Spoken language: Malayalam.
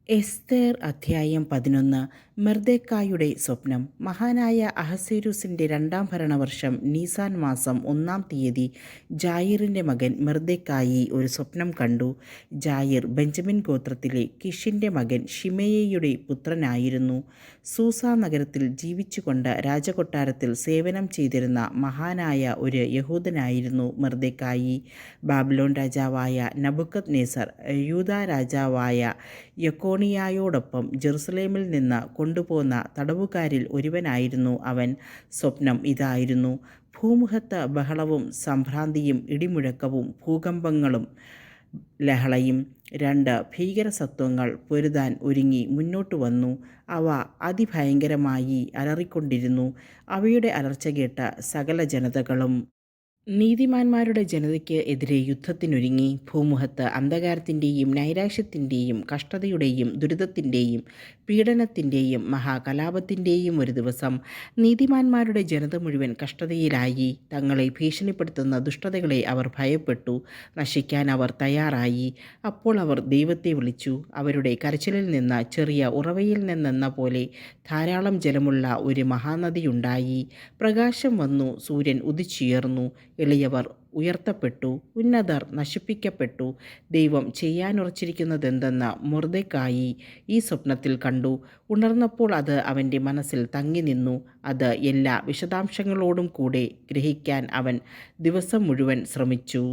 എസ്തേർ അധ്യായം 11. മെർദെക്കായുടെ സ്വപ്നം. മഹാനായ അഹസ്വേരുസിൻ്റെ 2-ാം ഭരണവർഷം നീസാൻ മാസം 1-ാം തീയതി ജായിറിൻ്റെ മകൻ മെർദെക്കായി ഒരു സ്വപ്നം കണ്ടു. ജായിർ ബെഞ്ചമിൻ ഗോത്രത്തിലെ കിഷിൻ്റെ മകൻ ഷിമെയയുടെ പുത്രനായിരുന്നു. സൂസാ നഗരത്തിൽ ജീവിച്ചുകൊണ്ട് രാജകൊട്ടാരത്തിൽ സേവനം ചെയ്തിരുന്ന മഹാനായ ഒരു യഹൂദനായിരുന്നു മെർദെക്കായി. ബാബിലോൺ രാജാവായ നബൂഖദ്നേസർ യൂദാ രാജാവായ യെക്കൊനിയായോടൊപ്പം ജെറുസലേമിൽ നിന്ന് കൊണ്ടുപോന്ന തടവുകാരിൽ ഒരുവനായിരുന്നു അവൻ. സ്വപ്നം ഇതായിരുന്നു: ഭൂമുഖത്ത് ബഹളവും സംഭ്രാന്തിയും ഇടിമുഴക്കവും ഭൂകമ്പങ്ങളും ലഹളയും. 2 ഭീകരസത്വങ്ങൾ പൊരുതാൻ ഒരുങ്ങി മുന്നോട്ടു വന്നു. അവ അതിഭയങ്കരമായി അലറിക്കൊണ്ടിരുന്നു. അവയുടെ അലർച്ച കേട്ട സകല ജനതകളും നീതിമാന്മാരുടെ ജനതയ്ക്ക് എതിരെ യുദ്ധത്തിനൊരുങ്ങി. ഭൂമുഖത്ത് അന്ധകാരത്തിൻ്റെയും നൈരാശ്യത്തിൻ്റെയും കഷ്ടതയുടെയും ദുരിതത്തിൻ്റെയും പീഡനത്തിൻ്റെയും മഹാകലാപത്തിൻ്റെയും ഒരു ദിവസം. നീതിമാന്മാരുടെ ജനത മുഴുവൻ കഷ്ടതയിലായി. തങ്ങളെ ഭീഷണിപ്പെടുത്തുന്ന ദുഷ്ടതകളെ അവർ ഭയപ്പെട്ടു. നശിക്കാൻ അവർ തയ്യാറായി. അപ്പോൾ അവർ ദൈവത്തെ വിളിച്ചു. അവരുടെ കരച്ചിലിൽ നിന്ന് ചെറിയ ഉറവയിൽ നിന്നെന്ന പോലെ ധാരാളം ജലമുള്ള ഒരു മഹാനദിയുണ്ടായി. പ്രകാശം വന്നു, സൂര്യൻ ഉദിച്ചുയർന്നു. എളിയവർ ഉയർത്തപ്പെട്ടു, ഉന്നതർ നശിപ്പിക്കപ്പെട്ടു. ദൈവം ചെയ്യാനുറച്ചിരിക്കുന്നതെന്തെന്ന് മൊർദെഖായി ഈ സ്വപ്നത്തിൽ കണ്ടു. ഉണർന്നപ്പോൾ അത് അവൻ്റെ മനസ്സിൽ തങ്ങി നിന്നു. അത് എല്ലാ വിശദാംശങ്ങളോടും കൂടെ ഗ്രഹിക്കാൻ അവൻ ദിവസം മുഴുവൻ ശ്രമിച്ചു.